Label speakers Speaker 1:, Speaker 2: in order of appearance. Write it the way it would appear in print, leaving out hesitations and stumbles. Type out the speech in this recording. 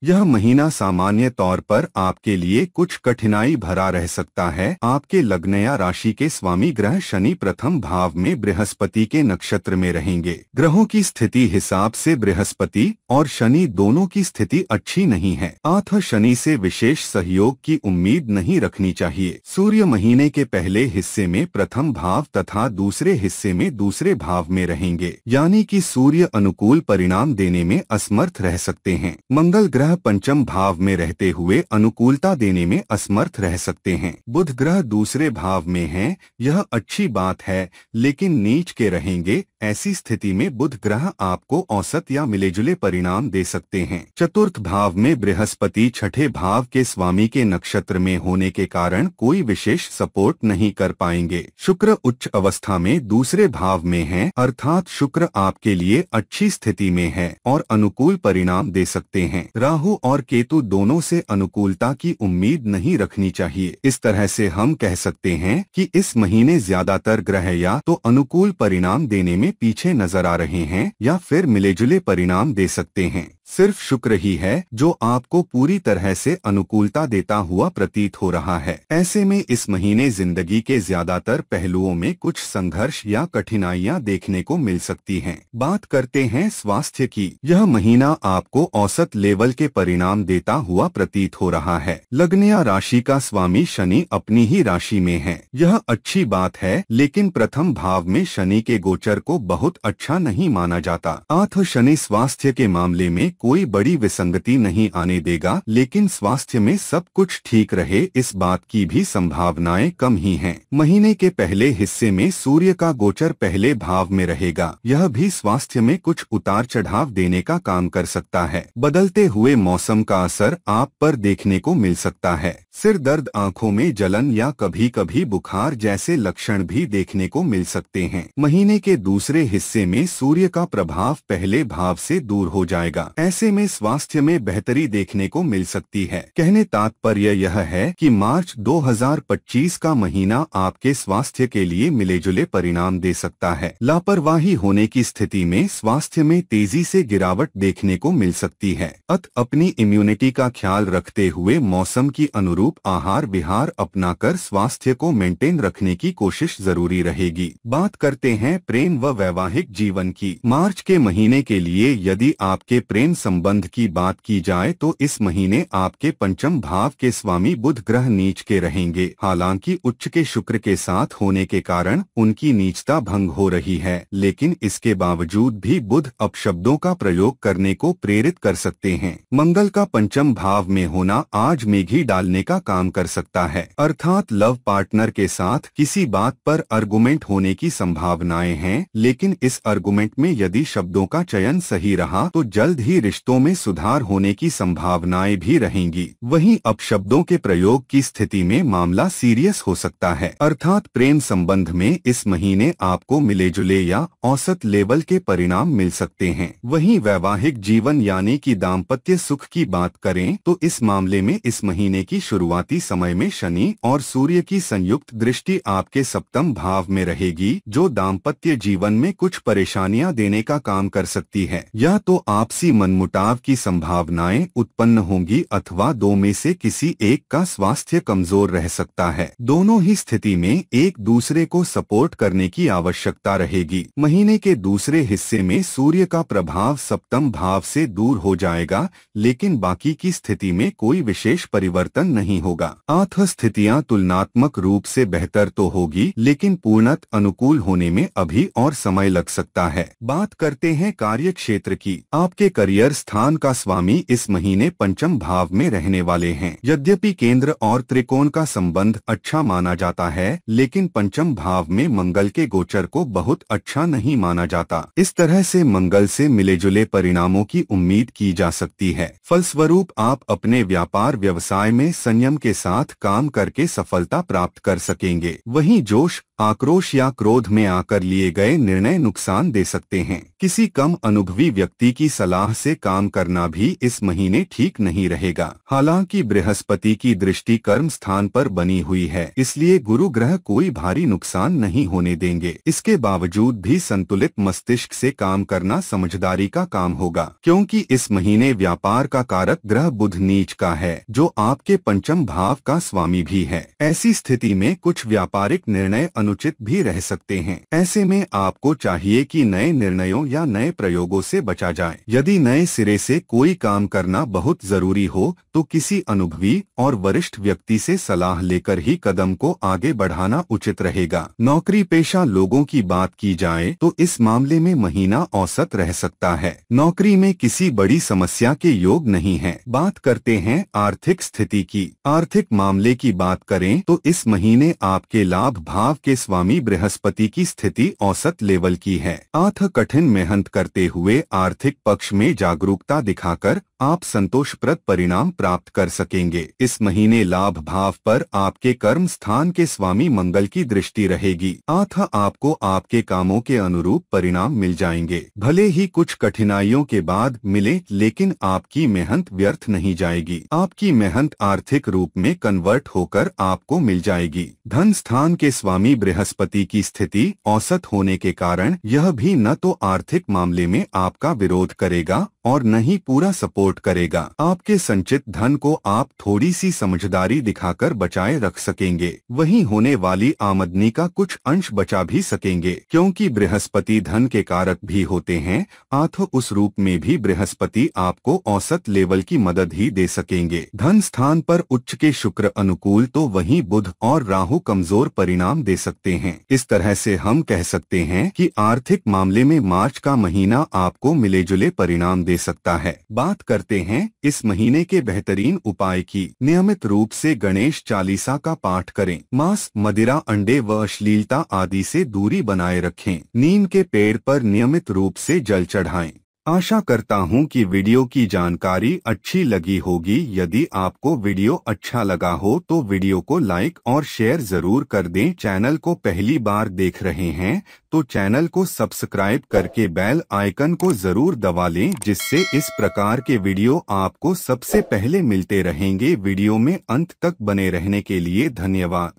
Speaker 1: यह महीना सामान्य तौर पर आपके लिए कुछ कठिनाई भरा रह सकता है। आपके लग्न या राशि के स्वामी ग्रह शनि प्रथम भाव में बृहस्पति के नक्षत्र में रहेंगे। ग्रहों की स्थिति हिसाब से बृहस्पति और शनि दोनों की स्थिति अच्छी नहीं है। अतः शनि से विशेष सहयोग की उम्मीद नहीं रखनी चाहिए। सूर्य महीने के पहले हिस्से में प्रथम भाव तथा दूसरे हिस्से में दूसरे भाव में रहेंगे, यानी कि सूर्य अनुकूल परिणाम देने में असमर्थ रह सकते हैं। मंगल ग्रह पंचम भाव में रहते हुए अनुकूलता देने में असमर्थ रह सकते हैं। बुध ग्रह दूसरे भाव में है, यह अच्छी बात है, लेकिन नीच के रहेंगे। ऐसी स्थिति में बुध ग्रह आपको औसत या मिलेजुले परिणाम दे सकते हैं। चतुर्थ भाव में बृहस्पति छठे भाव के स्वामी के नक्षत्र में होने के कारण कोई विशेष सपोर्ट नहीं कर पाएंगे। शुक्र उच्च अवस्था में दूसरे भाव में है, अर्थात शुक्र आपके लिए अच्छी स्थिति में है और अनुकूल परिणाम दे सकते हैं। राहु और केतु दोनों से अनुकूलता की उम्मीद नहीं रखनी चाहिए। इस तरह से हम कह सकते हैं कि इस महीने ज्यादातर ग्रह या तो अनुकूल परिणाम देने में पीछे नजर आ रहे हैं या फिर मिलेजुले परिणाम दे सकते हैं। सिर्फ शुक्र ही है जो आपको पूरी तरह से अनुकूलता देता हुआ प्रतीत हो रहा है। ऐसे में इस महीने जिंदगी के ज्यादातर पहलुओं में कुछ संघर्ष या कठिनाइयां देखने को मिल सकती हैं। बात करते हैं स्वास्थ्य की। यह महीना आपको औसत लेवल के परिणाम देता हुआ प्रतीत हो रहा है। लग्न या राशि का स्वामी शनि अपनी ही राशि में है, यह अच्छी बात है, लेकिन प्रथम भाव में शनि के गोचर को बहुत अच्छा नहीं माना जाता। अतः शनि स्वास्थ्य के मामले में कोई बड़ी विसंगति नहीं आने देगा, लेकिन स्वास्थ्य में सब कुछ ठीक रहे इस बात की भी संभावनाएं कम ही हैं। महीने के पहले हिस्से में सूर्य का गोचर पहले भाव में रहेगा, यह भी स्वास्थ्य में कुछ उतार चढ़ाव देने का काम कर सकता है। बदलते हुए मौसम का असर आप पर देखने को मिल सकता है। सिर दर्द, आंखों में जलन या कभी कभी बुखार जैसे लक्षण भी देखने को मिल सकते हैं। महीने के दूसरे हिस्से में सूर्य का प्रभाव पहले भाव से दूर हो जाएगा। ऐसे में स्वास्थ्य में बेहतरी देखने को मिल सकती है। कहने तात्पर्य यह है कि मार्च 2025 का महीना आपके स्वास्थ्य के लिए मिलेजुले परिणाम दे सकता है। लापरवाही होने की स्थिति में स्वास्थ्य में तेजी से गिरावट देखने को मिल सकती है। अतः अपनी इम्यूनिटी का ख्याल रखते हुए मौसम की अनुरूप आहार विहार अपनाकर स्वास्थ्य को मेंटेन रखने की कोशिश जरूरी रहेगी। बात करते हैं प्रेम व वैवाहिक जीवन की। मार्च के महीने के लिए यदि आपके प्रेम संबंध की बात की जाए तो इस महीने आपके पंचम भाव के स्वामी बुध ग्रह नीच के रहेंगे। हालांकि उच्च के शुक्र के साथ होने के कारण उनकी नीचता भंग हो रही है, लेकिन इसके बावजूद भी बुध अपशब्दों का प्रयोग करने को प्रेरित कर सकते हैं। मंगल का पंचम भाव में होना आज मेघी डालने का काम कर सकता है, अर्थात लव पार्टनर के साथ किसी बात पर आर्गुमेंट होने की संभावनाएं हैं, लेकिन इस आर्गुमेंट में यदि शब्दों का चयन सही रहा तो जल्द ही रिश्तों में सुधार होने की संभावनाएं भी रहेंगी। वहीं अपशब्दों के प्रयोग की स्थिति में मामला सीरियस हो सकता है, अर्थात प्रेम संबंध में इस महीने आपको मिलेजुले या औसत लेवल के परिणाम मिल सकते हैं। वहीं वैवाहिक जीवन यानी कि दाम्पत्य सुख की बात करें तो इस मामले में इस महीने की शुरुआती समय में शनि और सूर्य की संयुक्त दृष्टि आपके सप्तम भाव में रहेगी, जो दाम्पत्य जीवन में कुछ परेशानियां देने का काम कर सकती है। या तो आपसी मनमुटाव की संभावनाएं उत्पन्न होंगी अथवा दो में से किसी एक का स्वास्थ्य कमजोर रह सकता है। दोनों ही स्थिति में एक दूसरे को सपोर्ट करने की आवश्यकता रहेगी। महीने के दूसरे हिस्से में सूर्य का प्रभाव सप्तम भाव से दूर हो जाएगा, लेकिन बाकी की स्थिति में कोई विशेष परिवर्तन नहीं होगा। अतः स्थितियां तुलनात्मक रूप से बेहतर तो होगी, लेकिन पूर्णत अनुकूल होने में अभी और समय लग सकता है। बात करते हैं कार्य क्षेत्र की। आपके करियर स्थान का स्वामी इस महीने पंचम भाव में रहने वाले हैं। यद्यपि केंद्र और त्रिकोण का संबंध अच्छा माना जाता है, लेकिन पंचम भाव में मंगल के गोचर को बहुत अच्छा नहीं माना जाता। इस तरह से मंगल से मिलेजुले परिणामों की उम्मीद की जा सकती है। फलस्वरूप आप अपने व्यापार व्यवसाय में संयम के साथ काम करके सफलता प्राप्त कर सकेंगे। वहीं जोश आक्रोश या क्रोध में आकर लिए गए निर्णय नुकसान दे सकते हैं। किसी कम अनुभवी व्यक्ति की सलाह से काम करना भी इस महीने ठीक नहीं रहेगा। हालांकि बृहस्पति की दृष्टि कर्म स्थान पर बनी हुई है, इसलिए गुरु ग्रह कोई भारी नुकसान नहीं होने देंगे। इसके बावजूद भी संतुलित मस्तिष्क से काम करना समझदारी का काम होगा, क्योंकि इस महीने व्यापार का कारक ग्रह बुध नीच का है, जो आपके पंचम भाव का स्वामी भी है। ऐसी स्थिति में कुछ व्यापारिक निर्णय अनुचित भी रह सकते हैं। ऐसे में आपको चाहिए कि नए निर्णयों या नए प्रयोगों से बचा जाए। यदि नए सिरे से कोई काम करना बहुत जरूरी हो तो किसी अनुभवी और वरिष्ठ व्यक्ति से सलाह लेकर ही कदम को आगे बढ़ाना उचित रहेगा। नौकरी पेशा लोगों की बात की जाए तो इस मामले में महीना औसत रह सकता है। नौकरी में किसी बड़ी समस्या के योग नहीं है। बात करते हैं आर्थिक स्थिति की। आर्थिक मामले की बात करें तो इस महीने आपके लाभ भाव के स्वामी बृहस्पति की स्थिति औसत लेवल की है। अतः कठिन मेहनत करते हुए आर्थिक पक्ष में जागरूकता दिखाकर आप संतोषप्रद परिणाम प्राप्त कर सकेंगे। इस महीने लाभ भाव पर आपके कर्म स्थान के स्वामी मंगल की दृष्टि रहेगी। अतः आपको आपके कामों के अनुरूप परिणाम मिल जाएंगे। भले ही कुछ कठिनाइयों के बाद मिले, लेकिन आपकी मेहनत व्यर्थ नहीं जाएगी। आपकी मेहनत आर्थिक रूप में कन्वर्ट होकर आपको मिल जाएगी। धन स्थान के स्वामी बृहस्पति की स्थिति औसत होने के कारण यह भी न तो आर्थिक मामले में आपका विरोध करेगा और न ही पूरा सपोर्ट करेगा। आपके संचित धन को आप थोड़ी सी समझदारी दिखाकर बचाए रख सकेंगे। वहीं होने वाली आमदनी का कुछ अंश बचा भी सकेंगे, क्योंकि बृहस्पति धन के कारक भी होते हैं। अतः उस रूप में भी बृहस्पति आपको औसत लेवल की मदद ही दे सकेंगे। धन स्थान पर उच्च के शुक्र अनुकूल तो वहीं बुध और राहु कमजोर परिणाम दे सकते हैं। इस तरह से हम कह सकते हैं कि आर्थिक मामले में मार्च का महीना आपको मिले जुले परिणाम दे सकता है। बात करते हैं इस महीने के बेहतरीन उपाय की। नियमित रूप से गणेश चालीसा का पाठ करें। मांस, मदिरा, अंडे व अश्लीलता आदि से दूरी बनाए रखें। नीम के पेड़ पर नियमित रूप से जल चढ़ाएं। आशा करता हूं कि वीडियो की जानकारी अच्छी लगी होगी। यदि आपको वीडियो अच्छा लगा हो तो वीडियो को लाइक और शेयर जरूर कर दें। चैनल को पहली बार देख रहे हैं तो चैनल को सब्सक्राइब करके बेल आइकन को जरूर दबा लें, जिससे इस प्रकार के वीडियो आपको सबसे पहले मिलते रहेंगे। वीडियो में अंत तक बने रहने के लिए धन्यवाद।